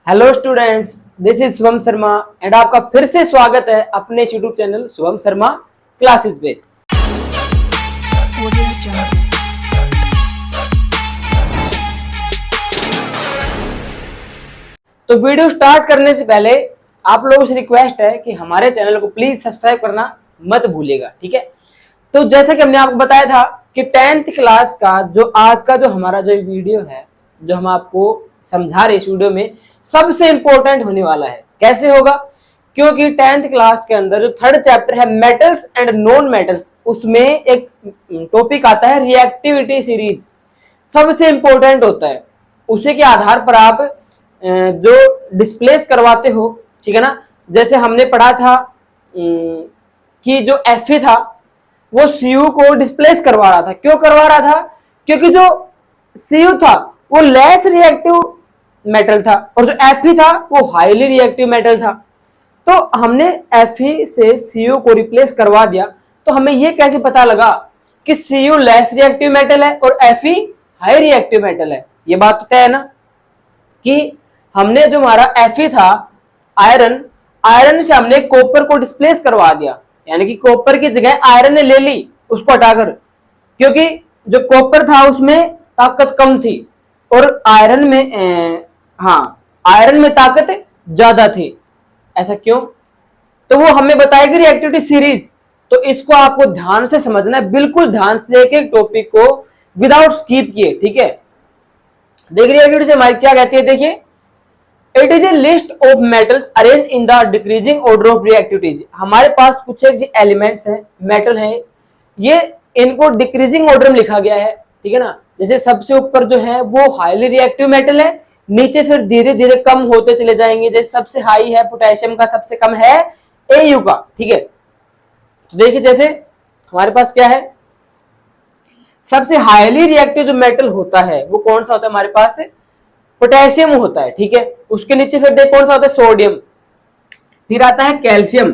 Hello students, this is Shubham Sharma and आपका फिर से स्वागत है अपने YouTube channel Shubham Sharma classes पे। तो वीडियो स्टार्ट करने से पहले आप लोगों से रिक्वेस्ट है कि हमारे चैनल को प्लीज सब्सक्राइब करना मत भूलिएगा, ठीक है। तो जैसा कि हमने आपको बताया था कि 10th क्लास का जो आज का जो हमारा जो वीडियो है, जो हम आपको समझा रहे इस वीडियो में, सबसे इंपॉर्टेंट होने वाला है। कैसे होगा? क्योंकि 10th क्लास के अंदर जो थर्ड चैप्टर है मेटल्स एंड नॉन मेटल्स, उसमें एक टॉपिक आता है रिएक्टिविटी सीरीज, सबसे इंपॉर्टेंट होता है। उसी के आधार पर आप जो डिस्प्लेस करवाते हो, ठीक है ना। जैसे हमने पढ़ा था कि जो Fe था वो Cu को डिस्प्लेस करवा रहा था। क्यों करवा रहा था? क्योंकि जो Cu था वो लेस रिएक्टिव मेटल था और जो Fe था वो हाईली रिएक्टिव मेटल था। तो हमने Fe से Cu को रिप्लेस करवा दिया। तो हमें ये कैसे पता लगा कि Cu लेस रिएक्टिव मेटल है और Fe हाई रिएक्टिव मेटल है? ये बात तो तय है ना कि हमने जो हमारा Fe था आयरन से हमने कॉपर को डिस्प्लेस करवा दिया, यानी कि कॉपर की जगह आयरन ने ले ली उसको हटाकर, क्योंकि जो कॉपर था उसमें ताकत कम थी और आयरन में ताकत ज्यादा थी। ऐसा क्यों? तो वो हमें बताएगी रिएक्टिविटी सीरीज। तो इसको आपको ध्यान से समझना है, बिल्कुल ध्यान से एक एक टॉपिक को विदाउट स्किप किए, ठीक है। देखिए रिएक्टिविटी से हमारी क्या कहती है, देखिए it is a list of metals arrange in the decreasing order of reactivities. हमारे पास कुछ एक एलिमेंट्स हैं, मेटल है, ये इनको डिक्रीजिंग ऑर्डर में लिखा गया है, ठीक है ना। जैसे सबसे ऊपर जो है वो हाईली रिएक्टिव मेटल है, नीचे फिर धीरे धीरे कम होते चले जाएंगे। जैसे सबसे हाई है पोटेशियम का, सबसे कम है Au का, ठीक है। तो देखिए जैसे हमारे पास क्या है, सबसे हाईली रिएक्टिव जो मेटल होता है वो कौन सा होता है हमारे पास? पोटेशियम होता है, ठीक है। उसके नीचे फिर देख कौन सा होता है? सोडियम, फिर आता है कैल्शियम,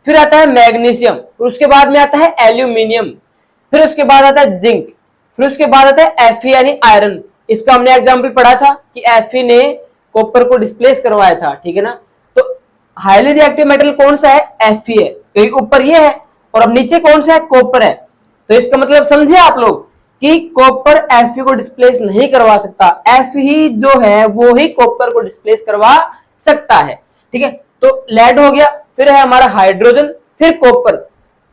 फिर आता है मैग्नीशियम, फिर उसके बाद में आता है एल्यूमिनियम, फिर उसके बाद आता है जिंक, फिर उसके बाद आता है Fe यानी आयरन। इसका हमने एग्जांपल पढ़ा था कि Fe ने कॉपर को डिस्प्लेस करवाया था, ठीक है ना। तो हाईली रिएक्टिव मेटल कौन सा है? Fe है, क्योंकि ऊपर ये है और अब नीचे कौन सा है? कॉपर है। तो इसका मतलब समझे आप लोग कि कॉपर Fe को डिस्प्लेस नहीं करवा सकता, Fe ही जो है वो ही कॉपर को डिस्प्लेस करवा सकता है, ठीक है। तो लेड हो गया, फिर है हमारा हाइड्रोजन, फिर कॉपर,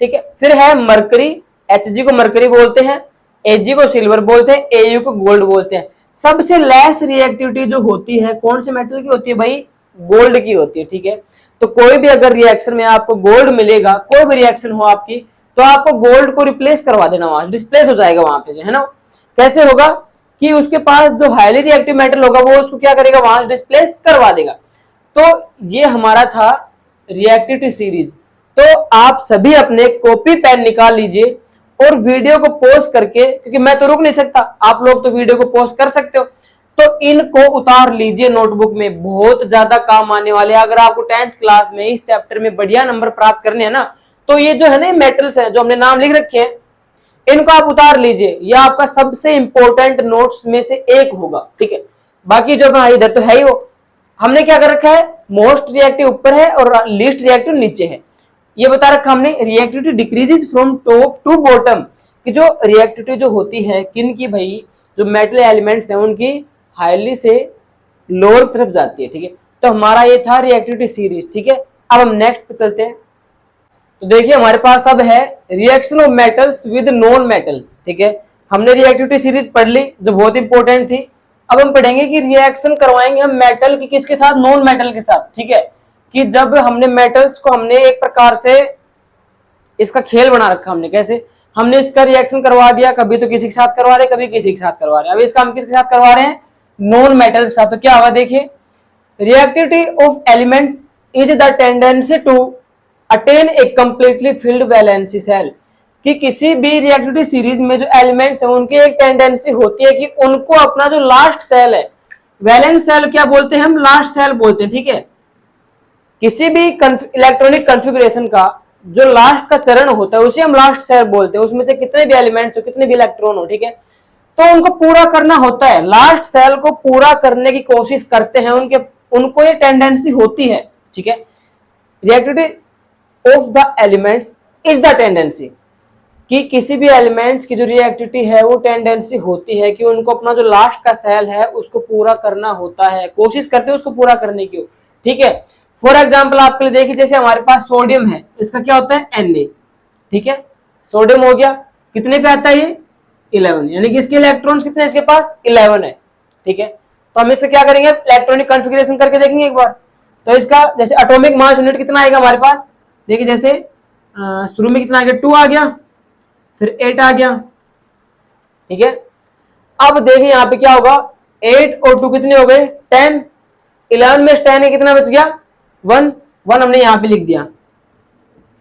ठीक है, फिर है मरकरी, Hg को मरकरी बोलते हैं, Ag को सिल्वर बोलते हैं, Au को गोल्ड बोलते हैं। सबसे लेस रिएक्टिविटी जो होती है कौन से मेटल की होती है भाई? गोल्ड की होती है, ठीक है। तो कोई भी अगर रिएक्शन में आपको गोल्ड मिलेगा, कोई भी रिएक्शन हो आपकी, तो आपको गोल्ड को रिप्लेस करवा देना, वहां डिस्प्लेस हो जाएगा वहां पे, है ना। कैसे होगा कि उसके पास जो हाईली रिएक्टिव मेटल होगा वो उसको क्या करेगा? वहां डिस्प्लेस करवा देगा। तो ये हमारा था रिएक्टिविटी सीरीज। तो आप सभी अपने कॉपी पेन निकाल लीजिए और वीडियो को पॉज करके, क्योंकि मैं तो रुक नहीं सकता, आप लोग तो वीडियो को पॉज कर सकते हो, तो इनको उतार लीजिए नोटबुक में, बहुत ज्यादा काम आने वाले हैं। अगर आपको 10th क्लास में इस चैप्टर में बढ़िया नंबर प्राप्त करने हैं ना, तो ये जो है ना मेटल्स है जो हमने नाम लिख रखे हैं, इनको आप उतार लीजिए। ये आपका सबसे इंपॉर्टेंट नोट्स में से एक होगा, ठीक है। बाकी जो इधर तो है ही, वो हमने क्या कर रखा है, मोस्ट रिएक्टिव ऊपर है और लीस्ट रिएक्टिव नीचे है। ये बता रखा हमने reactivity decreases from top to bottom, कि जो रिएक्टिविटी जो होती है किन की भाई, जो मेटल एलिमेंट्स हैं उनकी हाईली से लोअर तरफ जाती है, ठीक है। तो हमारा ये था रिएक्टिविटी सीरीज, ठीक है। अब हम नेक्स्ट पे चलते हैं। तो देखिए हमारे पास अब है reaction of metals with non metal, ठीक है। हमने रिएक्टिविटी सीरीज पढ़ ली जो बहुत इंपॉर्टेंट थी। अब हम पढ़ेंगे कि रिएक्शन करवाएंगे हम मेटल की किसके साथ? नॉन मेटल के साथ, ठीक है। कि जब हमने मेटल्स को हमने एक प्रकार से इसका खेल बना रखा, हमने कैसे, हमने इसका रिएक्शन करवा दिया, कभी तो किसी के साथ करवा रहे, कभी किसी के साथ करवा रहे हैं। अभी इसका हम किसके साथ करवा रहे हैं? नॉन मेटल के साथ। तो क्या होगा देखिए, reactivity of elements is the tendency to attain a completely filled valency shell, कि किसी भी रिएक्टिविटी सीरीज में जो एलिमेंट्स हैं उनकी एक टेंडेंसी होती है कि उनको अपना जो लास्ट सेल है, वैलेंस सेल क्या बोलते हैं हम? लास्ट सेल बोलते हैं, ठीक है। किसी भी इलेक्ट्रॉनिक कॉन्फ़िगरेशन का जो लास्ट का चरण होता है उसे हम लास्ट सेल बोलते हैं। उसमें से कितने भी एलिमेंट्स हो, कितने भी इलेक्ट्रॉन हो, ठीक है, तो उनको पूरा करना होता है। लास्ट सेल को पूरा करने की कोशिश करते हैं, उनके उनको ये टेंडेंसी होती है, ठीक है। Reactivity of the elements is the tendency, कि किसी भी एलिमेंट्स की जो रिएक्टिविटी है वो टेंडेंसी होती है कि उनको अपना जो लास्ट का सेल है उसको पूरा करना होता है, कोशिश करते हैं उसको पूरा करने की, ठीक है। फॉर एग्जाम्पल आपके लिए देखिए, जैसे हमारे पास सोडियम है, इसका क्या होता है Na, ठीक है। सोडियम हो गया, कितने पे आता है ये 11, यानी कि इसके इलेक्ट्रॉन्स कितने, इसके पास 11 है, ठीक है। तो हम इससे क्या करेंगे, इलेक्ट्रॉनिक कॉन्फ़िगरेशन करके देखेंगे एक बार। तो इसका जैसे एटॉमिक मास यूनिट कितना आएगा हमारे पास, देखिए जैसे शुरू में कितना आ गया, 2 आ गया, फिर 8 आ गया, ठीक है। अब देखिए यहाँ पे क्या होगा, 8 और 2 कितने हो गए, 10, 11 में 10 है, कितना बच गया, 1 हमने यहाँ पे लिख दिया।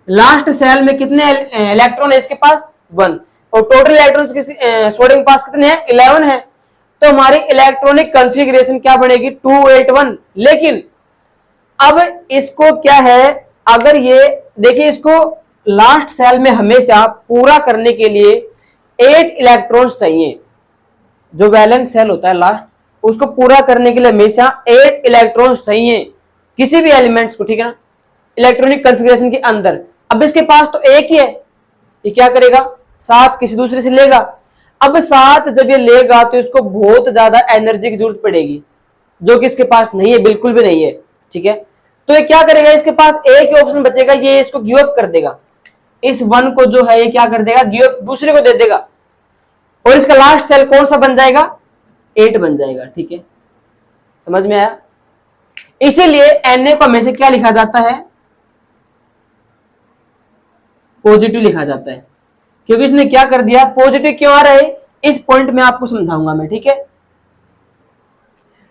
लास्ट सेल में कितने इलेक्ट्रॉन है इसके पास, 1, और टोटल इलेक्ट्रॉन सोडियम पास कितने हैं, 11 है। तो हमारी इलेक्ट्रॉनिक कॉन्फ़िगरेशन क्या बनेगी, 281। लेकिन अब इसको क्या है, अगर ये देखिए, इसको लास्ट सेल में हमेशा पूरा करने के लिए 8 इलेक्ट्रॉन्स चाहिए। जो वैलेंस सेल होता है लास्ट, उसको पूरा करने के लिए हमेशा 8 इलेक्ट्रॉन्स चाहिए किसी भी एलिमेंट्स को, ठीक है ना, इलेक्ट्रॉनिक कॉन्फ़िगरेशन के अंदर। अब इसके पास तो एक ही है, ये क्या करेगा, 7 किसी दूसरे से लेगा। अब 7 जब ये लेगा तो इसको बहुत ज्यादा एनर्जी की जरूरत पड़ेगी, जो कि इसके पास नहीं है, बिल्कुल भी नहीं है, ठीक है। तो ये क्या करेगा, इसके पास एक ही ऑप्शन बचेगा, ये इसको गिव अप कर देगा, इस 1 को जो है ये क्या कर देगा, गिव अप दूसरे को दे देगा, और इसका लास्ट सेल कौन सा बन जाएगा, 8 बन जाएगा, ठीक है। समझ में आया। इसीलिए Na को हमेशा क्या लिखा जाता है, पॉजिटिव लिखा जाता है, क्योंकि इसने क्या कर दिया, पॉजिटिव क्यों आ रहा है, इस पॉइंट में आपको समझाऊंगा मैं, ठीक है।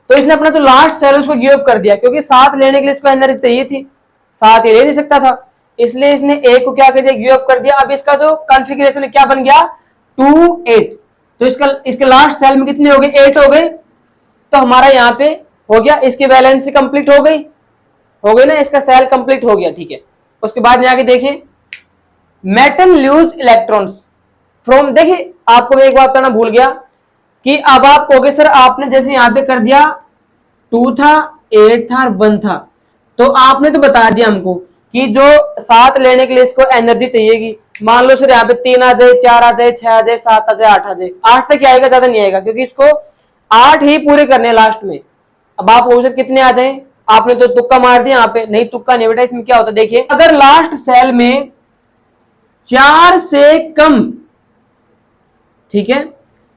तो इसने अपना जो लास्ट सेल उसको गिव अप कर दिया, क्योंकि 7 लेने के लिए इसको एनर्जी चाहिए थी, 7 ये ले नहीं सकता था, इसलिए इसने एक को क्या कर दिया, गिव अप कर दिया। अब इसका जो कॉन्फ़िगरेशन है क्या बन गया, 2 8। तो इसके लास्ट सेल में कितने हो गए, 8 हो गए। तो हमारा यहाँ पे हो गया, इसकी वैलेंसी कंप्लीट हो गई ना, इसका सेल कंप्लीट हो गया, ठीक है। उसके बाद यहाँ के देखिए, मेटल लूज इलेक्ट्रॉन्स फ्रॉम, देखिए आपको मैं एक बात करना भूल गया कि अब आप कहोगे सर आपने जैसे यहाँ पे कर दिया 2 था, 8 था और 1 था, तो आपने तो बता दिया हमको कि जो 7 लेने के लिए इसको एनर्जी चाहिएगी। मान लो सर यहाँ पे 3 आ जाए, 4 आ जाए, 6 आ जाए, 7 आ जाए, 8 आ जाए, 8 तक आएगा, ज्यादा नहीं आएगा, क्योंकि इसको 8 ही पूरे करने लास्ट में। अब आप सर कितने आ जाए, आपने तो तुक्का मार दिया यहाँ पे, नहीं तुक्का नहीं बेटा, इसमें क्या होता है देखिए, अगर लास्ट सेल में 4 से कम, ठीक है,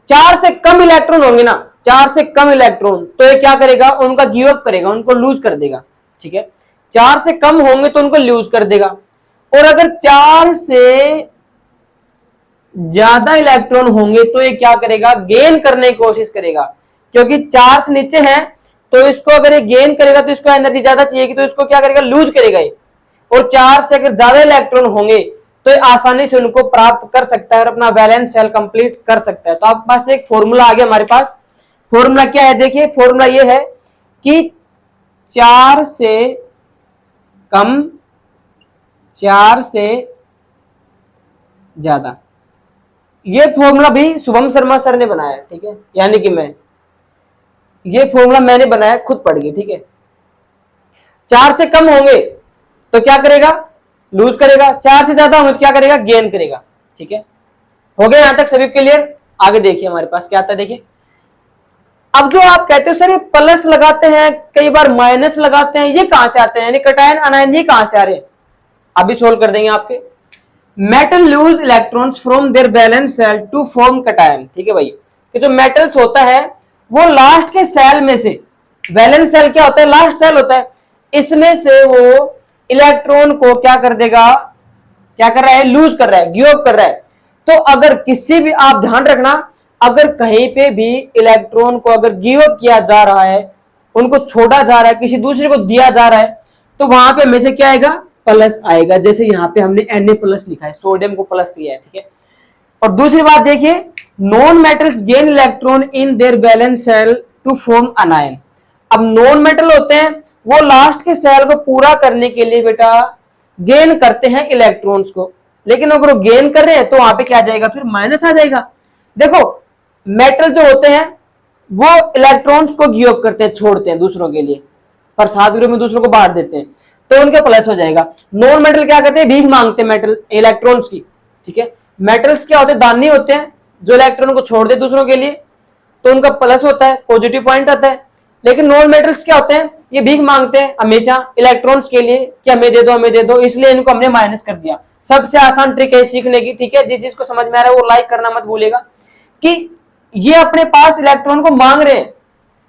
4 से कम इलेक्ट्रॉन होंगे ना, 4 से कम इलेक्ट्रॉन, तो ये क्या करेगा, उनका गिव अप करेगा, उनको लूज कर देगा, ठीक है। 4 से कम होंगे तो उनको लूज कर देगा, और अगर 4 से ज्यादा इलेक्ट्रॉन होंगे तो ये क्या करेगा, गेन करने की कोशिश करेगा, क्योंकि 4 से नीचे है तो इसको अगर ये गेन करेगा तो इसको एनर्जी ज्यादा चाहिए, तो इसको क्या करेगा, लूज करेगा ये। और 4 से अगर ज्यादा इलेक्ट्रॉन होंगे तो ये आसानी से उनको प्राप्त कर सकता है और अपना वैलेंस सेल कंप्लीट कर सकता है। तो आपके पास एक फॉर्मूला आ गया हमारे पास। फॉर्मूला क्या है, देखिए फॉर्मूला ये है कि 4 से कम, 4 से ज्यादा, ये फॉर्मूला भी शुभम शर्मा सर ने बनाया, ठीक है, यानी कि मैं, ये फॉर्मूला मैंने बनाया, खुद पढ़ गए, ठीक है। 4 से कम होंगे तो क्या करेगा, लूज करेगा, 4 से ज्यादा होंगे तो क्या करेगा, गेन करेगा, ठीक है। हो गया यहां तक सभी क्लियर। आगे देखिए हमारे पास क्या आता है, देखिए अब जो आप कहते हो सर ये प्लस लगाते हैं, कई बार माइनस लगाते हैं, ये कहां से आते हैं, यानी कैटायन अनायन ये कहां से आ रहे हैं, अभी सोल्व कर देंगे आपके। Metal lose electrons from their valence shell to form cation, ठीक है भाई, कि जो मेटल्स होता है वो लास्ट के सेल में से, वैलेंस सेल क्या होता है, लास्ट सेल होता है, इसमें से वो इलेक्ट्रॉन को क्या कर देगा, क्या कर रहा है, लूज कर रहा है, गिव अप कर रहा है। तो अगर किसी भी, आप ध्यान रखना, अगर कहीं पे भी इलेक्ट्रॉन को अगर गिव अप किया जा रहा है, उनको छोड़ा जा रहा है, किसी दूसरे को दिया जा रहा है, तो वहां पे हमेशा क्या आएगा, प्लस आएगा। जैसे यहाँ पे हमने Na प्लस लिखा है, सोडियम को प्लस किया है, ठीक है। और दूसरी बात देखिए, non metals gain electron in their valence shell to form anion. अब नॉन मेटल होते हैं वो लास्ट के सेल को पूरा करने के लिए बेटा गेन करते हैं इलेक्ट्रॉन्स को, लेकिन अगर वो गेन कर रहे हैं तो वहां पे क्या आ जाएगा, फिर माइनस आ जाएगा। देखो मेटल जो होते हैं वो इलेक्ट्रॉन्स को गिव अप करते हैं, छोड़ते हैं दूसरों के लिए, प्रसाद के रूप में दूसरों को बांट देते हैं, तो उनका प्लस हो जाएगा। नॉन मेटल क्या करते हैं, भीख मांगते हैं मेटल इलेक्ट्रॉन्स की, ठीक है। मेटल्स क्या होते हैं, दानी होते हैं जो इलेक्ट्रॉन को छोड़ दे दूसरों के लिए, तो उनका प्लस होता है, पॉजिटिव पॉइंट आता है। लेकिन नॉन मेटल्स क्या होते हैं, ये भीख मांगते हैं हमेशा इलेक्ट्रॉन्स के लिए कि हमें दे दो हमें दे दो, इसलिए इनको हमने माइनस कर दिया। सबसे आसान ट्रिक है सीखने की, ठीक है। जिस चीज को समझ में आ रहा है वो लाइक करना मत भूलिएगा कि ये अपने पास इलेक्ट्रॉन को मांग रहे हैं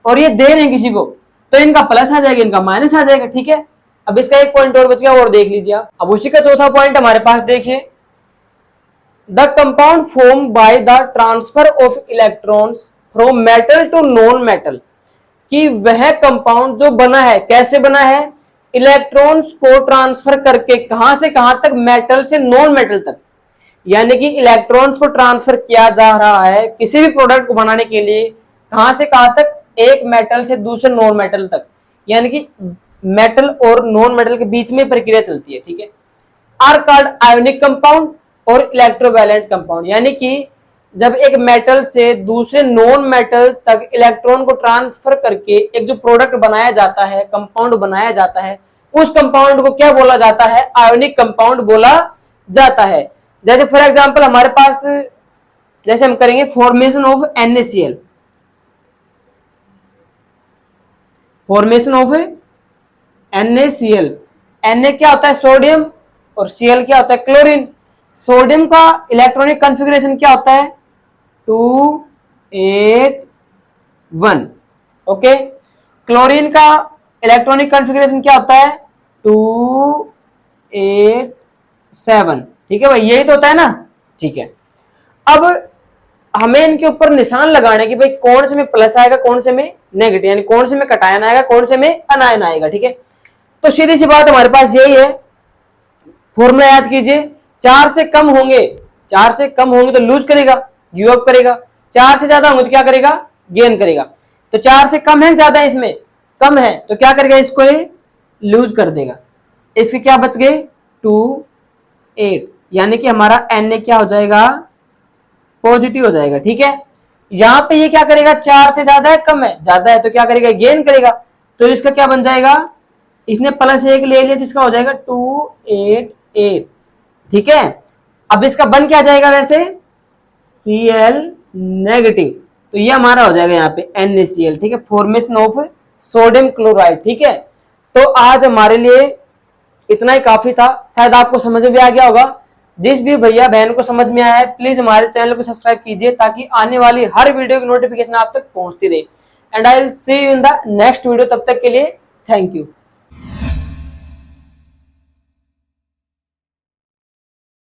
और ये दे रहे हैं किसी को, तो इनका प्लस आ जाएगा, इनका माइनस आ जाएगा, ठीक है। अब इसका एक पॉइंट और बच गया और देख लीजिए आप। अब उसी का चौथा पॉइंट हमारे पास देखिए, the compound form by the transfer of electrons from metal to non metal, कि वह कंपाउंड जो बना है कैसे बना है, इलेक्ट्रॉन्स को ट्रांसफर करके कहां से कहां तक, मेटल से नॉन मेटल तक। यानी कि इलेक्ट्रॉन्स को ट्रांसफर किया जा रहा है किसी भी प्रोडक्ट को बनाने के लिए, कहां से कहां तक, एक मेटल से दूसरे नॉन मेटल तक, यानी कि मेटल और नॉन मेटल के बीच में प्रक्रिया चलती है, ठीक है। आर कॉल्ड आयोनिक कंपाउंड और इलेक्ट्रोवैलेंट कंपाउंड, यानी कि जब एक मेटल से दूसरे नॉन मेटल तक इलेक्ट्रॉन को ट्रांसफर करके एक जो प्रोडक्ट बनाया जाता है, कंपाउंड बनाया जाता है, उस कंपाउंड को क्या बोला जाता है, आयोनिक कंपाउंड बोला जाता है। जैसे फॉर एग्जांपल हमारे पास, जैसे हम करेंगे formation of NaCl, formation of NaCl, Na क्या होता है, सोडियम, और Cl क्या होता है, क्लोरीन। सोडियम का इलेक्ट्रॉनिक कॉन्फ़िगरेशन क्या होता है, 281, ओके। क्लोरीन का इलेक्ट्रॉनिक कॉन्फ़िगरेशन क्या होता है, 287, ठीक है भाई, यही तो होता है ना, ठीक है। अब हमें इनके ऊपर निशान लगाने कि भाई कौन से में प्लस आएगा, कौन से में नेगेटिव, यानी कौन से में कटायन आएगा, कौन से में अनायन आएगा, ठीक है। तो सीधी सी बात हमारे पास यही है, फॉर्मूला याद कीजिए, 4 से कम होंगे, 4 से कम होंगे तो लूज करेगा, गिव अप करेगा, 4 से ज्यादा होंगे तो क्या करेगा, गेन करेगा। तो 4 से कम है, ज्यादा है, इसमें कम है तो क्या करेगा, इसको ये लूज कर देगा। इसके क्या बच गए, 2 8, यानी कि हमारा Na क्या हो जाएगा, पॉजिटिव हो जाएगा, ठीक है। यहां पे ये क्या करेगा, 4 से ज्यादा है, कम है, ज्यादा है तो क्या करेगा, गेन करेगा। तो इसका क्या बन जाएगा, इसने +1 ले लिया तो इसका हो जाएगा 288, ठीक है। अब इसका बन क्या जाएगा वैसे, Cl नेगेटिव, तो ये हमारा हो जाएगा यहाँ पे NaCl, ठीक है, फॉर्मेशन ऑफ सोडियम क्लोराइड, ठीक है। तो आज हमारे लिए इतना ही काफी था, शायद आपको समझ में भी आ गया होगा। जिस भी भैया बहन को समझ में आया है प्लीज हमारे चैनल को सब्सक्राइब कीजिए ताकि आने वाली हर वीडियो की नोटिफिकेशन आप तक पहुंचती रहे। And I will see you in the next video, तब तक के लिए थैंक यू।